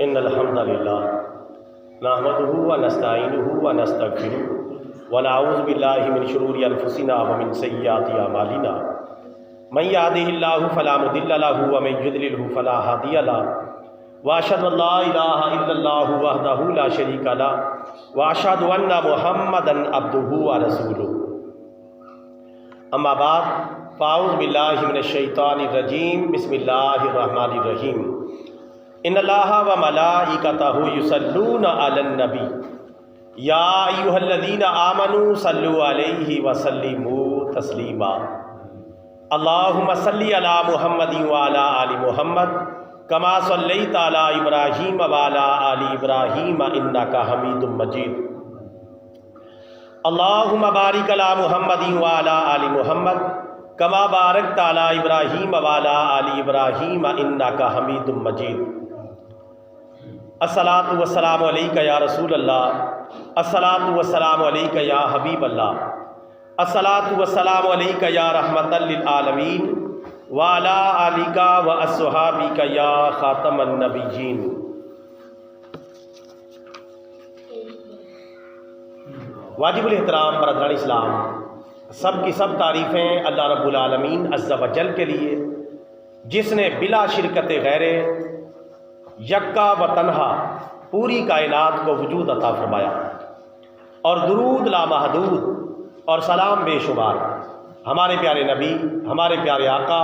ان الحمد للہ نحمده ونستعینه ونستغفره ونعوذ باللہ من شرور انفسنا ومن سیئات اعمالنا من يهده الله فلا مضل له ومن يضلل فلا هادي له واشهد ان لا اله الا الله وحده لا شريك له واشهد ان محمدا عبده ورسوله اما بعد فاعوذ باللہ من الشیطان الرجیم بسم اللہ الرحمن الرحیم ان اللہ وملائکتہ یصلون علی النبی یا ایھا الذین آمنوا صلوا علیہ وسلموا تسلیما اللہم صلی علی محمد وعلی آل محمد کما صلیت علی ابراہیم وعلی آل ابراہیم انک حمید مجید اللہم بارک علی محمد وعلی آل محمد کما بارکت علی ابراہیم وعلی آل ابراہیم انک حمید مجید الصلاۃ والسلام علیک یا رسول اللہ الصلاۃ والسلام علیک یا حبیب اللہ الصلاۃ والسلام علیک یا رحمۃ للعالمین وعلی آلک واصحابک یا خاتم النبیین۔ واجب الاحترام برادران اسلام، سب کی سب تعریفیں اللہ رب العالمین عز و جل کے لیے، جس نے بلا شرکت غیر یکا و تنہا پوری کائنات کو وجود عطا فرمایا، اور درود لامحدود اور سلام بے شمار ہمارے پیارے نبی، ہمارے پیارے آقا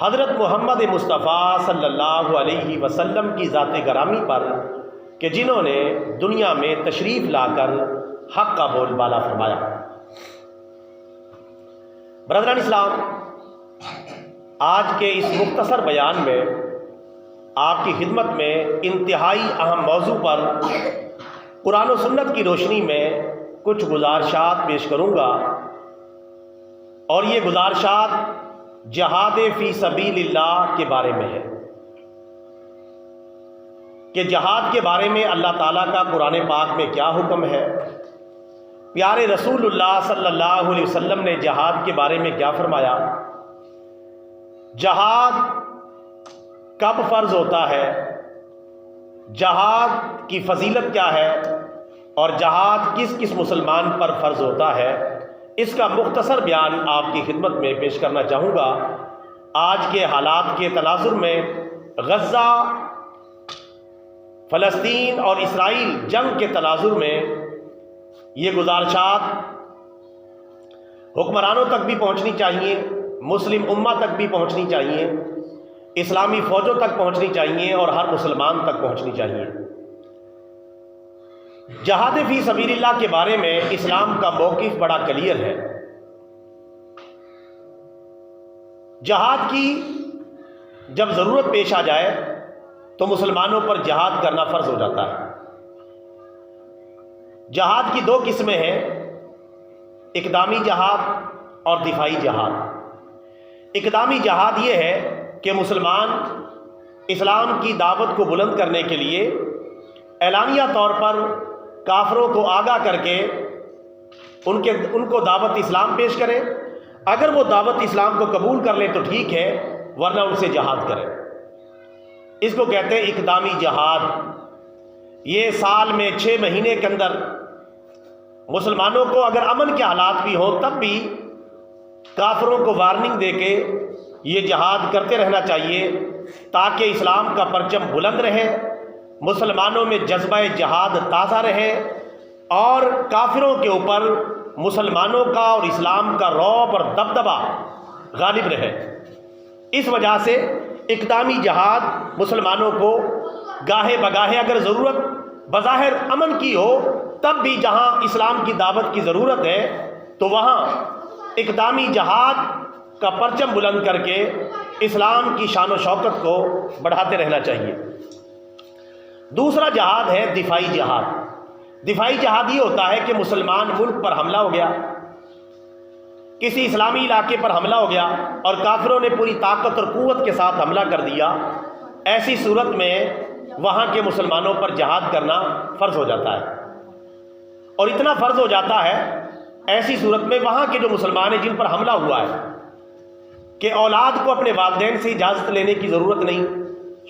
حضرت محمد مصطفیٰ صلی اللہ علیہ وسلم کی ذات گرامی پر کہ جنہوں نے دنیا میں تشریف لا کر حق کا بول بالا فرمایا۔ برادران اسلام، آج کے اس مختصر بیان میں آپ کی خدمت میں انتہائی اہم موضوع پر قرآن و سنت کی روشنی میں کچھ گزارشات پیش کروں گا، اور یہ گزارشات جہاد فی سبیل اللہ کے بارے میں ہے کہ جہاد کے بارے میں اللہ تعالیٰ کا قرآن پاک میں کیا حکم ہے، پیارے رسول اللہ صلی اللہ علیہ وسلم نے جہاد کے بارے میں کیا فرمایا، جہاد کب فرض ہوتا ہے، جہاد کی فضیلت کیا ہے، اور جہاد کس کس مسلمان پر فرض ہوتا ہے، اس کا مختصر بیان آپ کی خدمت میں پیش کرنا چاہوں گا۔ آج کے حالات کے تناظر میں غزہ، فلسطین اور اسرائیل جنگ کے تناظر میں یہ گزارشات حکمرانوں تک بھی پہنچنی چاہیے، مسلم امہ تک بھی پہنچنی چاہیے، اسلامی فوجوں تک پہنچنی چاہیے، اور ہر مسلمان تک پہنچنی چاہیے۔ جہاد فی سبیل اللہ کے بارے میں اسلام کا موقف بڑا کلیئر ہے۔ جہاد کی جب ضرورت پیش آ جائے تو مسلمانوں پر جہاد کرنا فرض ہو جاتا ہے۔ جہاد کی دو قسمیں ہیں، اقدامی جہاد اور دفاعی جہاد۔ اقدامی جہاد یہ ہے کہ مسلمان اسلام کی دعوت کو بلند کرنے کے لیے اعلانیہ طور پر کافروں کو آگاہ کر کے ان کو دعوت اسلام پیش کرے، اگر وہ دعوت اسلام کو قبول کر لیں تو ٹھیک ہے، ورنہ ان سے جہاد کرے۔ اس کو کہتے ہیں اقدامی جہاد۔ یہ سال میں 6 مہینے کے اندر مسلمانوں کو اگر امن کے حالات بھی ہوں تب بھی کافروں کو وارننگ دے کے یہ جہاد کرتے رہنا چاہیے، تاکہ اسلام کا پرچم بلند رہے، مسلمانوں میں جذبہ جہاد تازہ رہے، اور کافروں کے اوپر مسلمانوں کا اور اسلام کا رعب اور دبدبہ غالب رہے۔ اس وجہ سے اقدامی جہاد مسلمانوں کو گاہے بگاہے اگر ضرورت بظاہر امن کی ہو تب بھی جہاں اسلام کی دعوت کی ضرورت ہے تو وہاں اقدامی جہاد کا پرچم بلند کر کے اسلام کی شان و شوکت کو بڑھاتے رہنا چاہیے۔ دوسرا جہاد ہے دفاعی جہاد۔ دفاعی جہاد یہ ہوتا ہے کہ مسلمان ملک پر حملہ ہو گیا، کسی اسلامی علاقے پر حملہ ہو گیا اور کافروں نے پوری طاقت اور قوت کے ساتھ حملہ کر دیا، ایسی صورت میں وہاں کے مسلمانوں پر جہاد کرنا فرض ہو جاتا ہے، اور اتنا فرض ہو جاتا ہے ایسی صورت میں وہاں کے جو مسلمان ہیں جن پر حملہ ہوا ہے کہ اولاد کو اپنے والدین سے اجازت لینے کی ضرورت نہیں،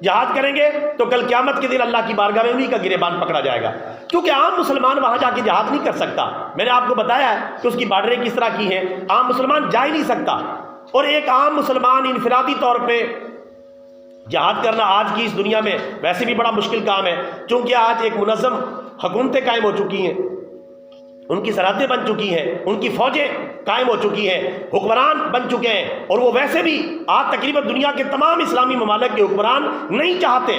جہاد کریں گے تو کل قیامت کے دن اللہ کی بارگاہ میں انہی کا گریبان پکڑا جائے گا، کیونکہ عام مسلمان وہاں جا کے جہاد نہیں کر سکتا۔ میں نے آپ کو بتایا ہے کہ اس کی بارڈریں کس طرح کی ہیں، عام مسلمان جا ہی نہیں سکتا۔ اور ایک عام مسلمان انفرادی طور پہ جہاد کرنا آج کی اس دنیا میں ویسے بھی بڑا مشکل کام ہے، چونکہ آج ایک منظم حکومتیں قائم ہو چکی ہیں، ان کی سرحدیں بن چکی ہیں، ان کی فوجیں قائم ہو چکی ہیں، حکمران بن چکے ہیں، اور وہ ویسے بھی آج تقریباً دنیا کے تمام اسلامی ممالک کے حکمران نہیں چاہتے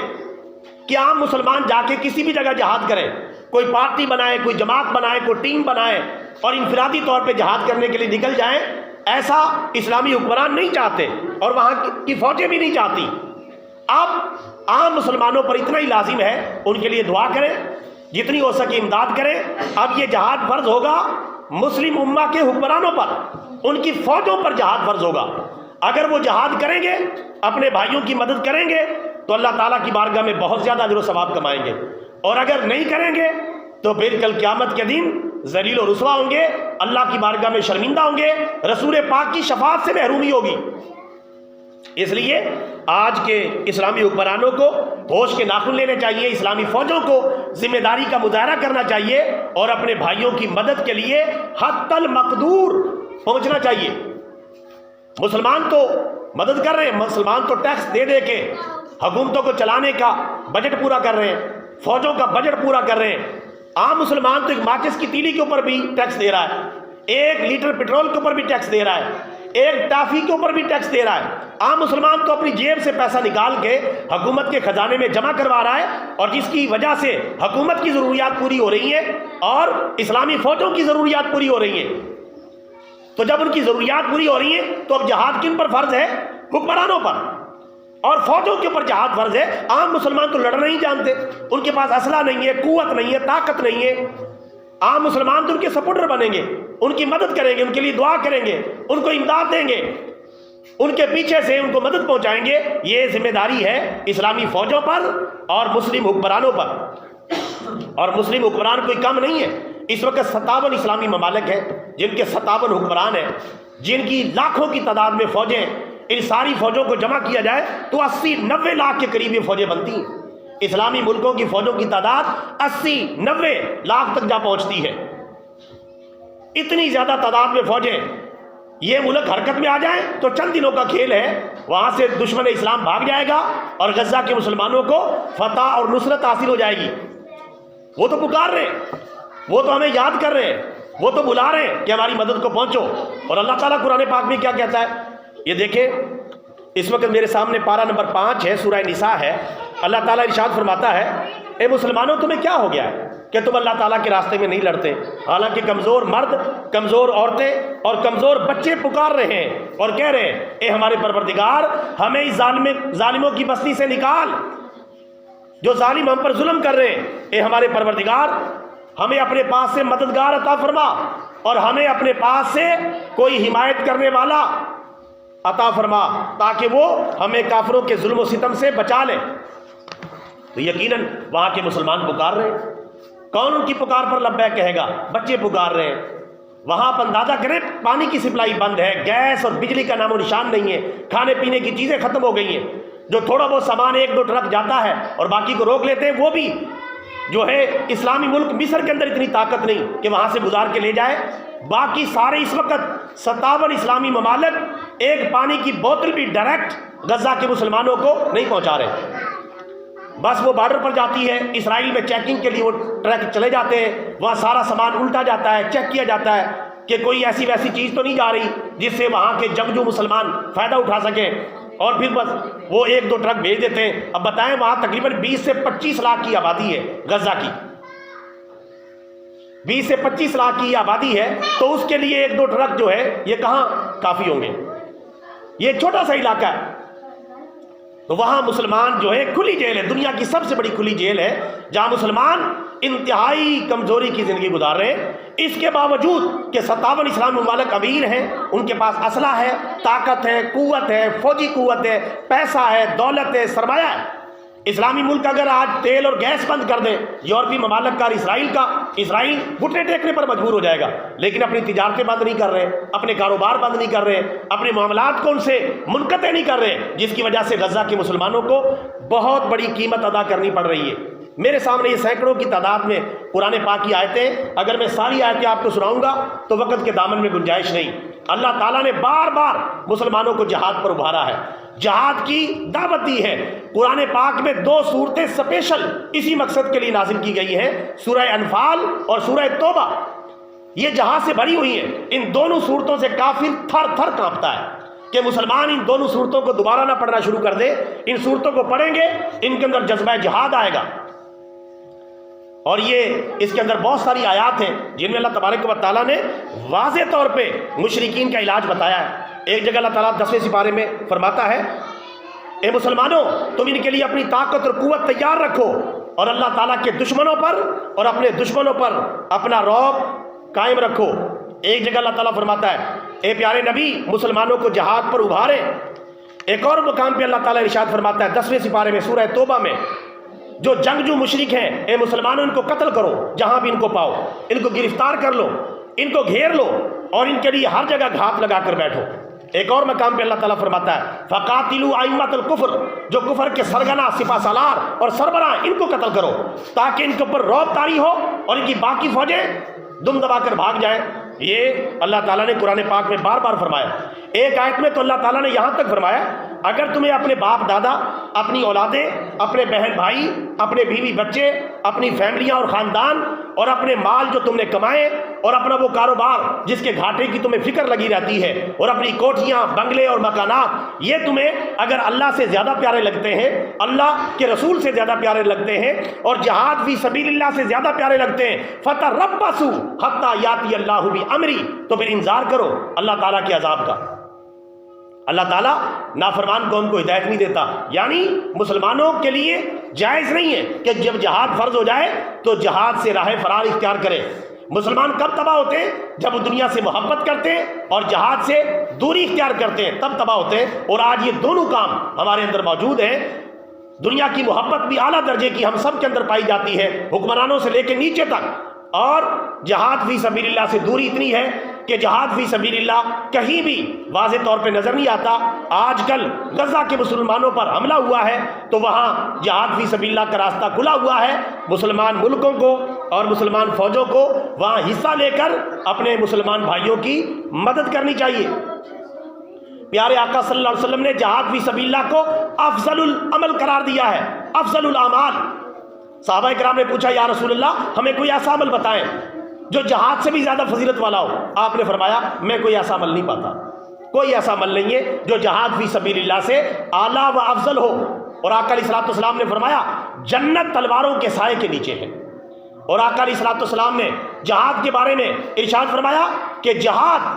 کہ عام مسلمان جا کے کسی بھی جگہ جہاد کریں، کوئی پارٹی بنائے، کوئی جماعت بنائے، کوئی ٹیم بنائے اور انفرادی طور پہ جہاد کرنے کے لیے نکل جائیں، ایسا اسلامی حکمران نہیں چاہتے اور وہاں کی فوجیں بھی نہیں چاہتی۔ اب عام مسلمانوں پر اتنا ہی لازم ہے ان کے لیے دعا کریں، جتنی ہو سکے امداد کریں۔ اب یہ جہاد فرض ہوگا مسلم امہ کے حکمرانوں پر، ان کی فوجوں پر جہاد فرض ہوگا۔ اگر وہ جہاد کریں گے، اپنے بھائیوں کی مدد کریں گے تو اللہ تعالیٰ کی بارگاہ میں بہت زیادہ اجر و ثواب کمائیں گے، اور اگر نہیں کریں گے تو پھر کل قیامت کے دن ذلیل و رسوا ہوں گے، اللہ کی بارگاہ میں شرمندہ ہوں گے، رسول پاک کی شفاعت سے محرومی ہوگی۔ اس لیے آج کے اسلامی حکمرانوں کو ہوش کے ناخن لینے چاہیے، اسلامی فوجوں کو ذمہ داری کا مظاہرہ کرنا چاہیے اور اپنے بھائیوں کی مدد کے لیے حتی المقدور پہنچنا چاہیے۔ مسلمان تو مدد کر رہے ہیں، مسلمان تو ٹیکس دے دے کے حکومتوں کو چلانے کا بجٹ پورا کر رہے ہیں، فوجوں کا بجٹ پورا کر رہے ہیں۔ عام مسلمان تو ایک ماچس کی تیلی کے اوپر بھی ٹیکس دے رہا ہے، 1 لیٹر پیٹرول کے اوپر بھی ٹیکس دے رہا ہے، ایک ٹافی کے اوپر بھی ٹیکس دے رہا ہے۔ عام مسلمان تو اپنی جیب سے پیسہ نکال کے حکومت کے خزانے میں جمع کروا رہا ہے، اور جس کی وجہ سے حکومت کی ضروریات پوری ہو رہی ہیں اور اسلامی فوجوں کی ضروریات پوری ہو رہی ہیں۔ تو جب ان کی ضروریات پوری ہو رہی ہیں تو اب جہاد کن پر فرض ہے؟ حکمرانوں پر اور فوجوں کے اوپر جہاد فرض ہے۔ عام مسلمان تو لڑنا نہیں جانتے، ان کے پاس اسلحہ نہیں ہے، قوت نہیں ہے، طاقت نہیں ہے۔ عام مسلمان تو ان کے سپورٹر بنیں گے، ان کی مدد کریں گے، ان کے لیے دعا کریں گے، ان کو امداد دیں گے، ان کے پیچھے سے ان کو مدد پہنچائیں گے۔ یہ ذمہ داری ہے اسلامی فوجوں پر اور مسلم حکمرانوں پر، اور مسلم حکمران کوئی کم نہیں ہے۔ اس وقت 57 اسلامی ممالک ہیں جن کے 57 حکمران ہیں، جن کی لاکھوں کی تعداد میں فوجیں، ان ساری فوجوں کو جمع کیا جائے تو 80-90 لاکھ کے قریب یہ فوجیں بنتی ہیں۔ اسلامی ملکوں کی فوجوں کی تعداد 80-90 لاکھ تک جا پہنچتی ہے۔ اتنی زیادہ تعداد میں فوجیں، یہ ملک حرکت میں آ جائیں تو چند دنوں کا کھیل ہے، وہاں سے دشمن اسلام بھاگ جائے گا اور غزہ کے مسلمانوں کو فتح اور نصرت حاصل ہو جائے گی۔ وہ تو پکار رہے ہیں، وہ تو ہمیں یاد کر رہے ہیں، وہ تو بلا رہے ہیں کہ ہماری مدد کو پہنچو۔ اور اللہ تعالیٰ قرآن پاک میں کیا کہتا ہے، یہ دیکھیں، اس وقت میرے سامنے پارہ نمبر 5 ہے، سورہ نساء ہے۔ اللہ تعالیٰ ارشاد فرماتا ہے، اے مسلمانوں تمہیں کیا ہو گیا ہے کہ تم اللہ تعالیٰ کے راستے میں نہیں لڑتے، حالانکہ کمزور مرد، کمزور عورتیں اور کمزور بچے پکار رہے ہیں اور کہہ رہے ہیں، اے ہمارے پروردگار ہمیں اس ظالموں کی بستی سے نکال، جو ظالم ہم پر ظلم کر رہے ہیں۔ اے ہمارے پروردگار ہمیں اپنے پاس سے مددگار عطا فرما اور ہمیں اپنے پاس سے کوئی حمایت کرنے والا عطا فرما تاکہ وہ ہمیں کافروں کے ظلم و ستم سے بچا لیں۔ تو یقیناً وہاں کے مسلمان پکار رہے ہیں۔ کون ان کی پکار پر لبیک کہے گا؟ بچے پکار رہے ہیں۔ وہاں آپ اندازہ کریں، پانی کی سپلائی بند ہے، گیس اور بجلی کا نام و نشان نہیں ہے، کھانے پینے کی چیزیں ختم ہو گئی ہیں۔ جو تھوڑا بہت سامان 1-2 ٹرک جاتا ہے اور باقی کو روک لیتے ہیں، وہ بھی جو ہے اسلامی ملک مصر کے اندر اتنی طاقت نہیں کہ وہاں سے گزار کے لے جائے۔ باقی سارے اس وقت 57 اسلامی ممالک ایک پانی کی بوتل بھی ڈائریکٹ غزہ کے مسلمانوں کو نہیں پہنچا رہے۔ بس وہ بارڈر پر جاتی ہے، اسرائیل میں چیکنگ کے لیے وہ ٹرک چلے جاتے ہیں، وہاں سارا سامان الٹا جاتا ہے، چیک کیا جاتا ہے کہ کوئی ایسی ویسی چیز تو نہیں جا رہی جس سے وہاں کے جنگجو مسلمان فائدہ اٹھا سکیں، اور پھر بس وہ 1-2 ٹرک بھیج دیتے ہیں۔ اب بتائیں، وہاں تقریباً 20 سے 25 لاکھ کی آبادی ہے غزہ کی، 20 سے 25 لاکھ کی آبادی ہے، تو اس کے لیے 1-2 ٹرک جو ہے یہ کہاں کافی ہوں گے؟ یہ ایک چھوٹا سا علاقہ ہے۔ تو وہاں مسلمان جو ہے، کھلی جیل ہے، دنیا کی سب سے بڑی کھلی جیل ہے جہاں مسلمان انتہائی کمزوری کی زندگی گزار رہے ہیں۔ اس کے باوجود کہ 57 اسلامی ممالک امیر ہیں، ان کے پاس اسلحہ ہے، طاقت ہے، قوت ہے، فوجی قوت ہے، پیسہ ہے، دولت ہے، سرمایہ ہے، اسلامی ملک اگر آج تیل اور گیس بند کر دیں یورپی ممالک کا اور اسرائیل گھٹنے ٹیکنے پر مجبور ہو جائے گا، لیکن اپنی تجارتیں بند نہیں کر رہے، اپنے کاروبار بند نہیں کر رہے، اپنے معاملات کو ان سے منقطع نہیں کر رہے، جس کی وجہ سے غزہ کے مسلمانوں کو بہت بڑی قیمت ادا کرنی پڑ رہی ہے۔ میرے سامنے یہ سینکڑوں کی تعداد میں قرآن پاک کی آیتیں، اگر میں ساری آیتیں آپ کو سناؤں گا تو وقت کے دامن میں گنجائش نہیں۔ اللہ تعالیٰ نے بار بار مسلمانوں کو جہاد پر ابھارا ہے، جہاد کی دعوت دی ہے۔ قرآن پاک میں 2 صورتیں سپیشل اسی مقصد کے لیے نازل کی گئی ہیں، سورہ انفال اور سورہ توبہ، یہ جہاد سے بھری ہوئی ہیں۔ ان دونوں صورتوں سے کافر تھر تھر کانپتا ہے کہ مسلمان ان دونوں صورتوں کو دوبارہ نہ پڑھنا شروع کر دے۔ ان صورتوں کو پڑھیں گے، ان کے اندر جذبہ جہاد آئے گا، اور یہ اس کے اندر بہت ساری آیات ہیں جن میں اللہ تبارک و تعالیٰ نے واضح طور پہ مشرکین کا علاج بتایا ہے۔ ایک جگہ اللہ تعالیٰ 10ویں سپارے میں فرماتا ہے، اے مسلمانوں تم ان کے لیے اپنی طاقت اور قوت تیار رکھو، اور اللہ تعالیٰ کے دشمنوں پر اور اپنے دشمنوں پر اپنا رعب قائم رکھو۔ ایک جگہ اللہ تعالیٰ فرماتا ہے، اے پیارے نبی مسلمانوں کو جہاد پر ابھارے۔ ایک اور مقام پہ اللہ تعالیٰ ارشاد فرماتا ہے 10ویں سپارے میں سورہ توبہ میں، جو جنگجو مشرک ہیں اے مسلمانوں ان کو قتل کرو، جہاں بھی ان کو پاؤ ان کو گرفتار کر لو، ان کو گھیر لو، اور ان کے لیے ہر جگہ گھات لگا کر بیٹھو۔ ایک اور مقام پہ اللہ تعالیٰ فرماتا ہے فَقَاتِلُوا أَئِمَّةَ الْكُفْرِ، جو کفر کے سرگنا سپہ سالار اور سربراہ ان کو قتل کرو، تاکہ ان کے اوپر رعب طاری ہو اور ان کی باقی فوجیں دم دبا کر بھاگ جائیں۔ یہ اللہ تعالیٰ نے قرآن پاک میں بار بار فرمایا۔ ایک آیت میں تو اللہ تعالیٰ نے یہاں تک فرمایا، اگر تمہیں اپنے باپ دادا، اپنی اولادیں، اپنے بہن بھائی، اپنے بیوی بچے، اپنی فیملیاں اور خاندان، اور اپنے مال جو تم نے کمائے، اور اپنا وہ کاروبار جس کے گھاٹے کی تمہیں فکر لگی رہتی ہے، اور اپنی کوٹھیاں، بنگلے اور مکانات، یہ تمہیں اگر اللہ سے زیادہ پیارے لگتے ہیں، اللہ کے رسول سے زیادہ پیارے لگتے ہیں، اور جہاد فی سبیل اللہ سے زیادہ پیارے لگتے ہیں، فَتَرَبَّصُوا حَتَّىٰ يَأْتِيَ اللَّهُ بِأَمْرِهِ، تو پھر انتظار کرو اللہ تعالیٰ کے عذاب کا۔ اللہ تعالیٰ نافرمان قوم کو ہدایت نہیں دیتا، یعنی مسلمانوں کے لیے جائز نہیں ہے کہ جب جہاد فرض ہو جائے تو جہاد سے راہ فرار اختیار کرے۔ مسلمان کب تباہ ہوتے ہیں؟ جب وہ دنیا سے محبت کرتے ہیں اور جہاد سے دوری اختیار کرتے ہیں، تب تباہ ہوتے ہیں۔ اور آج یہ دونوں کام ہمارے اندر موجود ہیں۔ دنیا کی محبت بھی اعلیٰ درجے کی ہم سب کے اندر پائی جاتی ہے، حکمرانوں سے لے کے نیچے تک، اور جہاد فی سبیل اللہ سے دوری اتنی ہے کہ جہاد فی سبیل اللہ کہیں بھی واضح طور پہ نظر نہیں آتا۔ آج کل غزہ کے مسلمانوں پر حملہ ہوا ہے تو وہاں جہاد فی سبیل اللہ کا راستہ کھلا ہوا ہے۔ مسلمان ملکوں کو اور مسلمان فوجوں کو وہاں حصہ لے کر اپنے مسلمان بھائیوں کی مدد کرنی چاہیے۔ پیارے آقا صلی اللہ علیہ وسلم نے جہاد فی سبیل اللہ کو افضل العمل قرار دیا ہے، افضل الاعمال۔ صحابہ کرام نے پوچھا یا رسول اللہ ہمیں کوئی ایسا عمل بتائیں جو جہاد سے بھی زیادہ فضیلت والا ہو۔ آپ نے فرمایا میں کوئی ایسا عمل نہیں پاتا، کوئی ایسا عمل نہیں ہے جو جہاد فی سبیل اللہ سے اعلیٰ و افضل ہو۔ اور آقا علیہ الصلوۃ والسلام نے فرمایا جنت تلواروں کے سائے کے نیچے ہے۔ اور آقا علیہ الصلوۃ والسلام نے جہاد کے بارے میں ارشاد فرمایا کہ جہاد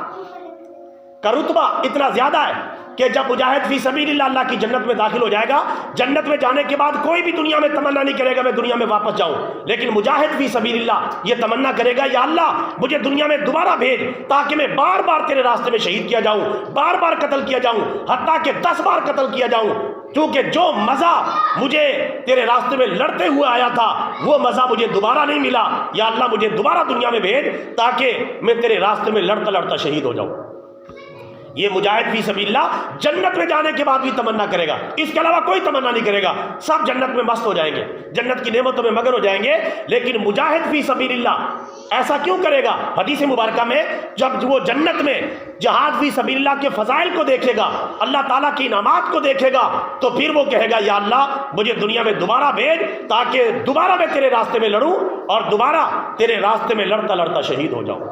کا رتبہ اتنا زیادہ ہے کہ جب مجاہد فی سبیل اللہ اللہ کی جنت میں داخل ہو جائے گا، جنت میں جانے کے بعد کوئی بھی دنیا میں تمنا نہیں کرے گا میں دنیا میں واپس جاؤں، لیکن مجاہد فی سبیل اللہ یہ تمنا کرے گا یا اللہ مجھے دنیا میں دوبارہ بھیج تاکہ میں بار بار تیرے راستے میں شہید کیا جاؤں، بار بار قتل کیا جاؤں، حتیٰ کہ 10 بار قتل کیا جاؤں، کیونکہ جو مزہ مجھے تیرے راستے میں لڑتے ہوئے آیا تھا وہ مزہ مجھے دوبارہ نہیں ملا، یا اللہ مجھے دوبارہ دنیا میں بھیج تاکہ میں تیرے راستے میں لڑتا لڑتا شہید ہو جاؤں۔ یہ مجاہد فی سبیل اللہ جنت میں جانے کے بعد بھی تمنا کرے گا، اس کے علاوہ کوئی تمنا نہیں کرے گا، سب جنت میں مست ہو جائیں گے، جنت کی نعمتوں میں مگن ہو جائیں گے۔ لیکن مجاہد فی سبیل اللہ ایسا کیوں کرے گا؟ حدیث مبارکہ میں جب وہ جنت میں جہاد فی سبیل اللہ کے فضائل کو دیکھے گا، اللہ تعالیٰ کی انعامات کو دیکھے گا، تو پھر وہ کہے گا یا اللہ مجھے دنیا میں دوبارہ بھیج تاکہ دوبارہ میں تیرے راستے میں لڑوں اور دوبارہ تیرے راستے میں لڑتا لڑتا شہید ہو جاؤں۔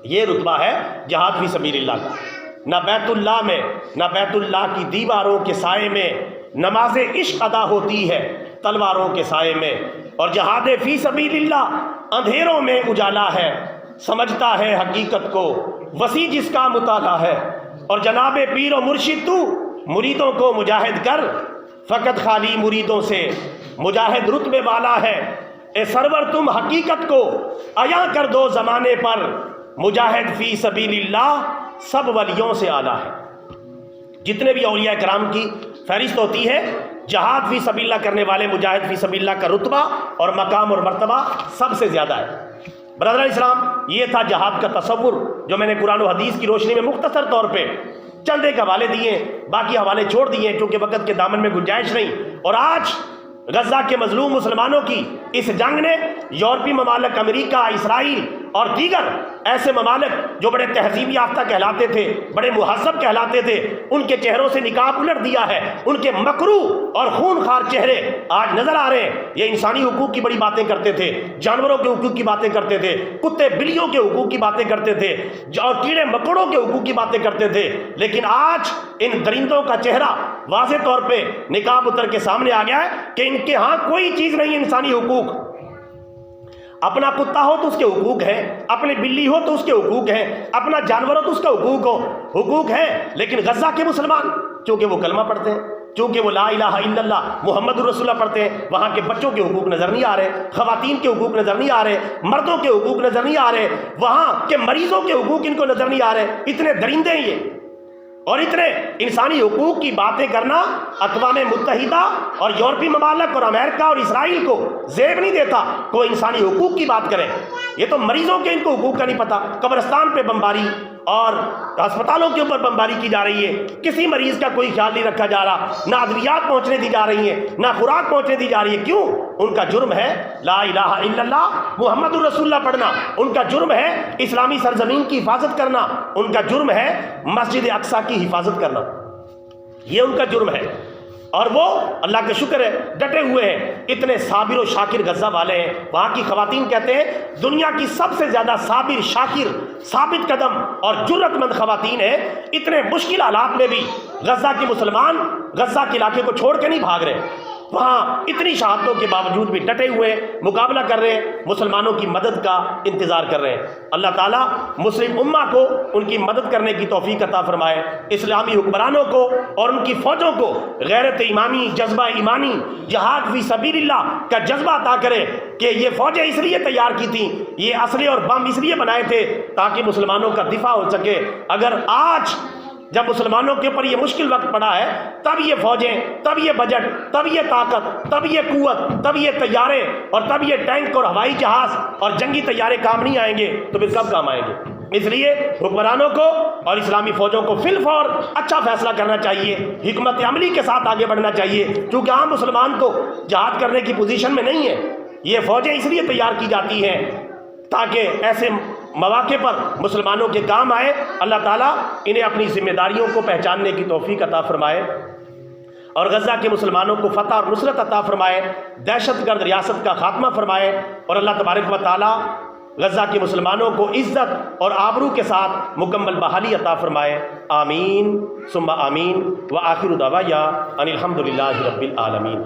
یہ رتبہ ہے جہاد فی سبیل اللہ کا۔ نہ بیت اللہ میں، نہ بیت اللہ کی دیواروں کے سائے میں نماز عشق ادا ہوتی ہے تلواروں کے سائے میں، اور جہاد فی سبیل اللہ اندھیروں میں اجالا ہے، سمجھتا ہے حقیقت کو وسیع جس کا مطالعہ ہے، اور جناب پیر و مرشد تو مریدوں کو مجاہد کر، فقط خالی مریدوں سے مجاہد رتبے والا ہے، اے سرور تم حقیقت کو عیاں کر دو زمانے پر، مجاہد فی سبیل اللہ سب ولیوں سے اعلیٰ ہے۔ جتنے بھی اولیاء کرام کی فہرست ہوتی ہے جہاد فی سبیل اللہ کرنے والے مجاہد فی سبیل اللہ کا رتبہ اور مقام اور مرتبہ سب سے زیادہ ہے۔ برادران اسلام، یہ تھا جہاد کا تصور جو میں نے قرآن و حدیث کی روشنی میں مختصر طور پہ چند ایک حوالے دیے، باقی حوالے چھوڑ دیے کیونکہ وقت کے دامن میں گنجائش نہیں۔ اور آج غزہ کے مظلوم مسلمانوں کی اس جنگ نے یورپی ممالک، امریکہ، اسرائیل اور دیگر ایسے ممالک جو بڑے تہذیب یافتہ کہلاتے تھے، بڑے مہذب کہلاتے تھے، ان کے چہروں سے نقاب الٹ دیا ہے۔ ان کے مکروہ اور خون خار چہرے آج نظر آ رہے ہیں۔ یہ انسانی حقوق کی بڑی باتیں کرتے تھے، جانوروں کے حقوق کی باتیں کرتے تھے، کتے بلیوں کے حقوق کی باتیں کرتے تھے اور کیڑے مکوڑوں کے حقوق کی باتیں کرتے تھے، لیکن آج ان درندوں کا چہرہ واضح طور پہ نقاب اتر کے سامنے آ گیا ہے کہ ان کے ہاں کوئی چیز نہیں ہے انسانی حقوق۔ اپنا کتا ہو تو اس کے حقوق ہیں، اپنی بلی ہو تو اس کے حقوق ہیں، اپنا جانور ہو تو اس کا حقوق ہیں، لیکن غزہ کے مسلمان چونکہ وہ کلمہ پڑھتے ہیں، چونکہ وہ لا الہ الا اللہ محمد الرسول اللہ پڑھتے ہیں، وہاں کے بچوں کے حقوق نظر نہیں آ رہے، خواتین کے حقوق نظر نہیں آ رہے، مردوں کے حقوق نظر نہیں آ رہے، وہاں کے مریضوں کے حقوق ان کو نظر نہیں آ رہے۔ اتنے درندے ہیں یہ، اور اتنے انسانی حقوق کی باتیں کرنا اقوام متحدہ اور یورپی ممالک اور امریکہ اور اسرائیل کو زیب نہیں دیتا کوئی انسانی حقوق کی بات کرے۔ یہ تو مریضوں کے ان کو حقوق کا نہیں پتہ۔ قبرستان پہ بمباری اور ہسپتالوں کے اوپر بمباری کی جا رہی ہے، کسی مریض کا کوئی خیال نہیں رکھا جا رہا، نہ ادویات پہنچنے دی جا رہی ہیں، نہ خوراک پہنچنے دی جا رہی ہے۔ کیوں؟ ان کا جرم ہے لا الہ الا اللہ محمد الرسول اللہ پڑھنا، ان کا جرم ہے اسلامی سرزمین کی حفاظت کرنا، ان کا جرم ہے مسجد اقصیٰ کی حفاظت کرنا، یہ ان کا جرم ہے۔ اور وہ اللہ کا شکر ہے ڈٹے ہوئے ہیں، اتنے صابر و شاکر غزہ والے ہیں۔ وہاں کی خواتین کہتے ہیں دنیا کی سب سے زیادہ صابر، شاکر، ثابت قدم اور جرأت مند خواتین ہیں۔ اتنے مشکل حالات میں بھی غزہ کے مسلمان غزہ کے علاقے کو چھوڑ کے نہیں بھاگ رہے، وہاں اتنی شہادتوں کے باوجود بھی ڈٹے ہوئے مقابلہ کر رہے ہیں، مسلمانوں کی مدد کا انتظار کر رہے ہیں۔ اللہ تعالیٰ مسلم امہ کو ان کی مدد کرنے کی توفیق عطا فرمائے، اسلامی حکمرانوں کو اور ان کی فوجوں کو غیرت ایمانی، جذبہ ایمانی، جہاد فی سبیل اللہ کا جذبہ عطا کرے کہ یہ فوجیں اس لیے تیار کی تھیں، یہ اسلحے اور بم اس لیے بنائے تھے تاکہ مسلمانوں کا دفاع ہو سکے۔ اگر آج جب مسلمانوں کے اوپر یہ مشکل وقت پڑا ہے، تب یہ فوجیں، تب یہ بجٹ، تب یہ طاقت، تب یہ قوت، تب یہ طیارے اور تب یہ ٹینک اور ہوائی جہاز اور جنگی طیارے کام نہیں آئیں گے تو پھر کب کام آئیں گے؟ اس لیے حکمرانوں کو اور اسلامی فوجوں کو فی الفور اچھا فیصلہ کرنا چاہیے، حکمت عملی کے ساتھ آگے بڑھنا چاہیے، کیونکہ عام مسلمان تو جہاد کرنے کی پوزیشن میں نہیں ہے۔ یہ فوجیں اس لیے تیار کی جاتی ہیں تاکہ ایسے مواقع پر مسلمانوں کے کام آئے۔ اللہ تعالیٰ انہیں اپنی ذمہ داریوں کو پہچاننے کی توفیق عطا فرمائے اور غزہ کے مسلمانوں کو فتح اور نصرت عطا فرمائے، دہشت گرد ریاست کا خاتمہ فرمائے، اور اللہ تبارک و تعالیٰ غزہ کے مسلمانوں کو عزت اور آبرو کے ساتھ مکمل بحالی عطا فرمائے۔ آمین ثم آمین، وآخر دعوانا ان الحمد للہ رب العالمین۔